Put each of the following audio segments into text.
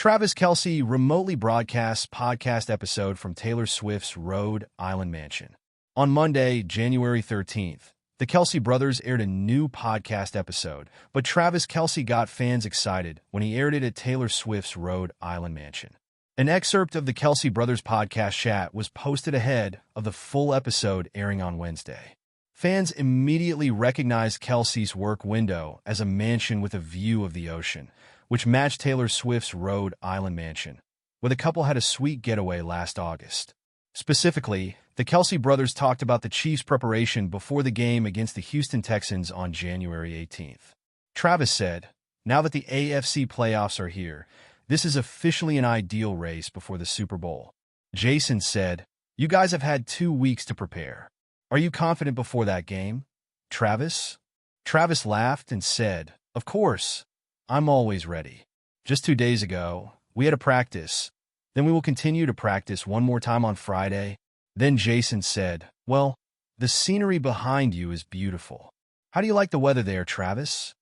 Travis Kelce remotely broadcasts podcast episode from Taylor Swift's Rhode Island mansion. On Monday, January 13th, the Kelce brothers aired a new podcast episode, but Travis Kelce got fans excited when he aired it at Taylor Swift's Rhode Island mansion. An excerpt of the Kelce brothers podcast chat was posted ahead of the full episode airing on Wednesday. Fans immediately recognized Kelce's work window as a mansion with a view of the ocean, which matched Taylor Swift's Rhode Island mansion, where the couple had a sweet getaway last August. Specifically, the Kelce brothers talked about the Chiefs' preparation before the game against the Houston Texans on January 18th. Travis said, "Now that the AFC playoffs are here, this is officially an ideal race before the Super Bowl." Jason said, "You guys have had 2 weeks to prepare. Are you confident before that game, Travis?" Travis laughed and said, "Of course. I'm always ready. Just 2 days ago, we had a practice. Then we will continue to practice one more time on Friday." Then Jason said, "Well, the scenery behind you is beautiful. How do you like the weather there, Travis?"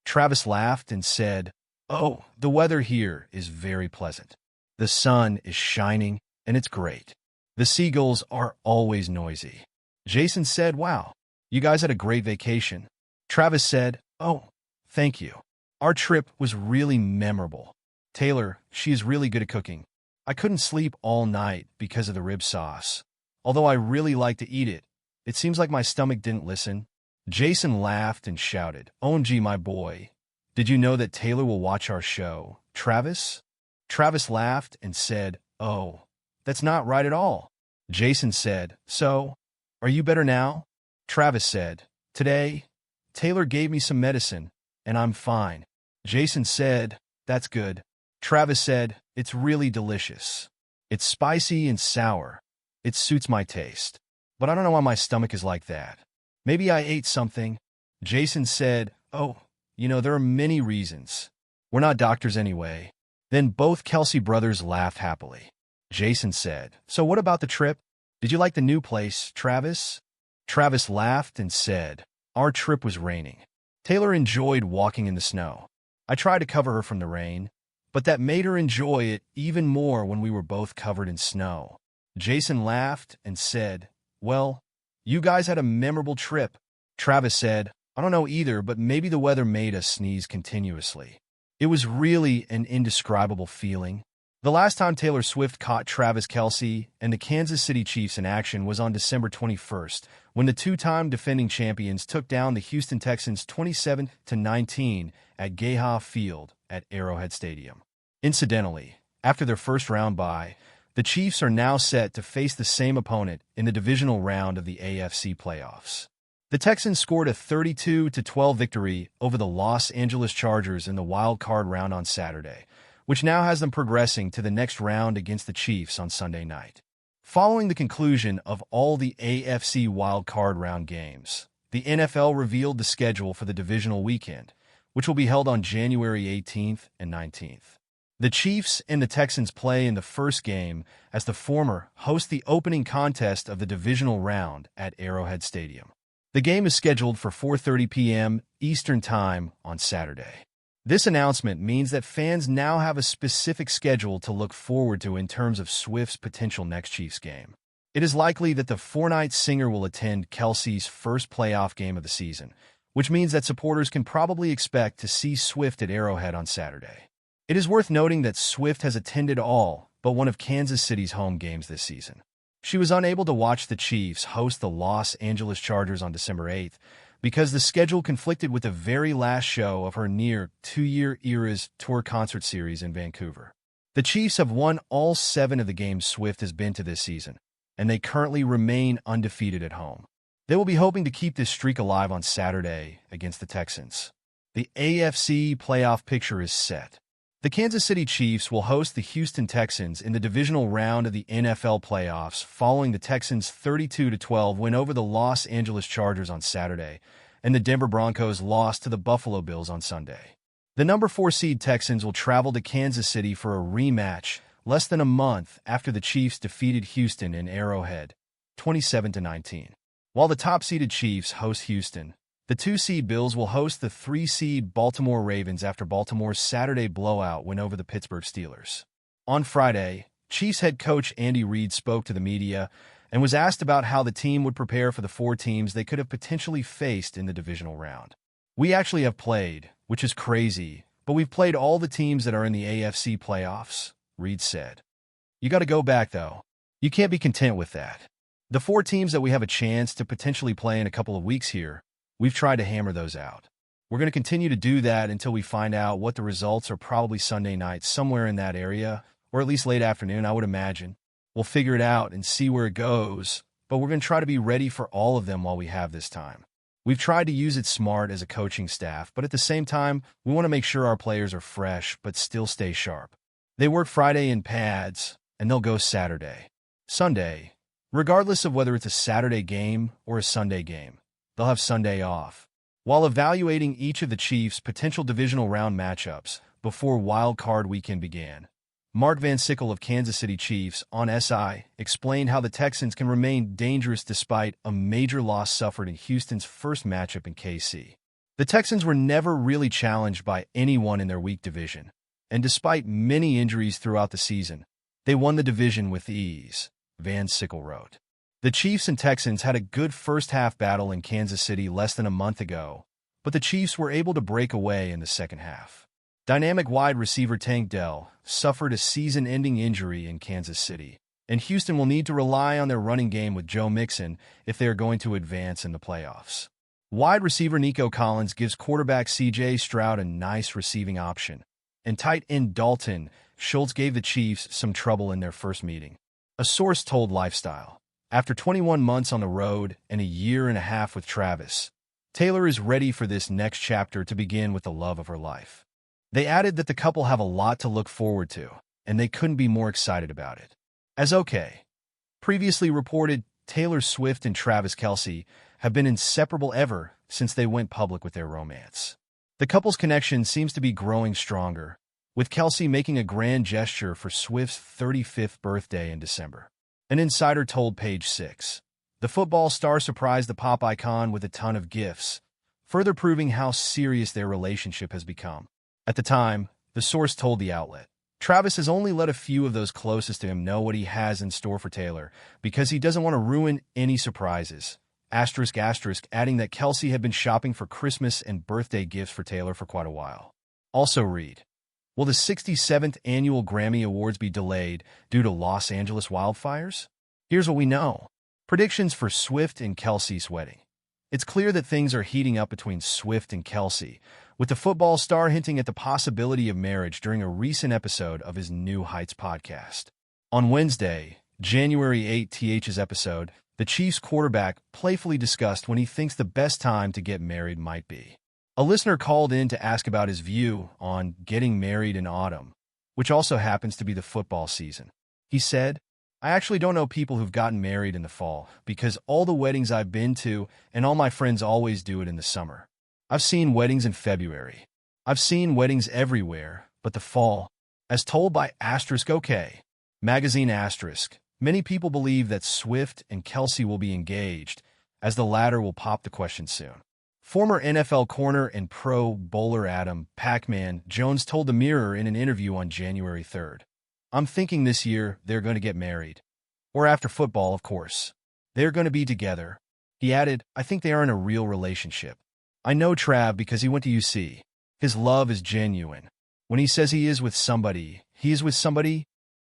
Travis laughed and said, "Oh, the weather here is very pleasant. The sun is shining, and it's great. The seagulls are always noisy." Jason said, "Wow, you guys had a great vacation." Travis said, "Oh, thank you. Our trip was really memorable. Taylor, she is really good at cooking. I couldn't sleep all night because of the rib sauce. Although I really like to eat it, it seems like my stomach didn't listen." Jason laughed and shouted, "OMG, my boy. Did you know that Taylor will watch our show, Travis?" Travis laughed and said, "Oh, that's not right at all." Jason said, "So, are you better now?" Travis said, "Today, Taylor gave me some medicine, and I'm fine." Jason said, "That's good." Travis said, "It's really delicious. It's spicy and sour. It suits my taste. But I don't know why my stomach is like that. Maybe I ate something." Jason said, "Oh, there are many reasons. We're not doctors anyway." Then both Kelce brothers laughed happily. Jason said, "So what about the trip? Did you like the new place, Travis?" Travis laughed and said, "Our trip was raining. Taylor enjoyed walking in the snow. I tried to cover her from the rain, but that made her enjoy it even more when we were both covered in snow." Jason laughed and said, "Well, you guys had a memorable trip." Travis said, "I don't know either, but maybe the weather made us sneeze continuously. It was really an indescribable feeling." The last time Taylor Swift caught Travis Kelce and the Kansas City Chiefs in action was on December 21st, when the two-time defending champions took down the Houston Texans 27-19 at Gayha Field at Arrowhead Stadium. Incidentally, after their first-round bye, the Chiefs are now set to face the same opponent in the divisional round of the AFC playoffs. The Texans scored a 32-12 victory over the Los Angeles Chargers in the wild card round on Saturday, which now has them progressing to the next round against the Chiefs on Sunday night. Following the conclusion of all the AFC wild card round games, the NFL revealed the schedule for the divisional weekend, which will be held on January 18th and 19th. The Chiefs and the Texans play in the first game as the former host the opening contest of the divisional round at Arrowhead Stadium. The game is scheduled for 4:30 p.m. Eastern Time on Saturday. This announcement means that fans now have a specific schedule to look forward to in terms of Swift's potential next Chiefs game. It is likely that the four-night singer will attend Kelce's first playoff game of the season, which means that supporters can probably expect to see Swift at Arrowhead on Saturday. It is worth noting that Swift has attended all but one of Kansas City's home games this season. She was unable to watch the Chiefs host the Los Angeles Chargers on December 8th, because the schedule conflicted with the very last show of her near two-year Eras Tour concert series in Vancouver. The Chiefs have won all 7 of the games Swift has been to this season, and they currently remain undefeated at home. They will be hoping to keep this streak alive on Saturday against the Texans. The AFC playoff picture is set. The Kansas City Chiefs will host the Houston Texans in the divisional round of the NFL playoffs following the Texans' 32-12 win over the Los Angeles Chargers on Saturday, and the Denver Broncos lost to the Buffalo Bills on Sunday. The number 4 seed Texans will travel to Kansas City for a rematch less than a month after the Chiefs defeated Houston in Arrowhead, 27-19. While the top-seeded Chiefs host Houston, The 2-seed Bills will host the 3-seed Baltimore Ravens after Baltimore's Saturday blowout win over the Pittsburgh Steelers. On Friday, Chiefs head coach Andy Reid spoke to the media and was asked about how the team would prepare for the 4 teams they could have potentially faced in the divisional round. "We actually have played, which is crazy, but we've played all the teams that are in the AFC playoffs," Reid said. "You got to go back, though. You can't be content with that. The 4 teams that we have a chance to potentially play in a couple of weeks here, we've tried to hammer those out. We're going to continue to do that until we find out what the results are, probably Sunday night, somewhere in that area, or at least late afternoon, I would imagine. We'll figure it out and see where it goes, but we're going to try to be ready for all of them while we have this time. We've tried to use it smart as a coaching staff, but at the same time, we want to make sure our players are fresh but still stay sharp. They work Friday in pads, and they'll go Saturday, Sunday. Regardless of whether it's a Saturday game or a Sunday game, they'll have Sunday off." While evaluating each of the Chiefs' potential divisional round matchups before Wild Card Weekend began, Mark Van Sickle of Kansas City Chiefs on SI explained how the Texans can remain dangerous despite a major loss suffered in Houston's first matchup in KC. "The Texans were never really challenged by anyone in their weak division, and despite many injuries throughout the season, they won the division with ease," Van Sickle wrote. The Chiefs and Texans had a good first-half battle in Kansas City less than a month ago, but the Chiefs were able to break away in the second half. Dynamic wide receiver Tank Dell suffered a season-ending injury in Kansas City, and Houston will need to rely on their running game with Joe Mixon if they are going to advance in the playoffs. Wide receiver Nico Collins gives quarterback C.J. Stroud a nice receiving option, and tight end Dalton Schultz gave the Chiefs some trouble in their first meeting. A source told Lifestyle, "After 21 months on the road and a year and a half with Travis, Taylor is ready for this next chapter to begin with the love of her life." They added that the couple have a lot to look forward to, and they couldn't be more excited about it. As OK previously reported, Taylor Swift and Travis Kelce have been inseparable ever since they went public with their romance. The couple's connection seems to be growing stronger, with Kelce making a grand gesture for Swift's 35th birthday in December. An insider told Page 6. The football star surprised the pop icon with a ton of gifts, further proving how serious their relationship has become. At the time, the source told the outlet, "Travis has only let a few of those closest to him know what he has in store for Taylor because he doesn't want to ruin any surprises." Asterisk, adding that Kelce had been shopping for Christmas and birthday gifts for Taylor for quite a while. Also read, will the 67th Annual Grammy Awards be delayed due to Los Angeles wildfires? Here's what we know. Predictions for Swift and Kelce's wedding. It's clear that things are heating up between Swift and Kelce, with the football star hinting at the possibility of marriage during a recent episode of his New Heights podcast. On Wednesday, January 8th's episode, the Chiefs quarterback playfully discussed when he thinks the best time to get married might be. A listener called in to ask about his view on getting married in autumn, which also happens to be the football season. He said, "I actually don't know people who've gotten married in the fall because all the weddings I've been to and all my friends always do it in the summer. I've seen weddings in February. I've seen weddings everywhere, but the fall, as told by OK magazine many people believe that Swift and Kelce will be engaged, as the latter will pop the question soon." Former NFL corner and Pro Bowler Adam "Pac-Man" Jones told The Mirror in an interview on January 3rd, "I'm thinking this year they're going to get married. Or after football, of course. They're going to be together." He added, "I think they are in a real relationship. I know Trav because he went to UC. His love is genuine. When he says he is with somebody, he is with somebody,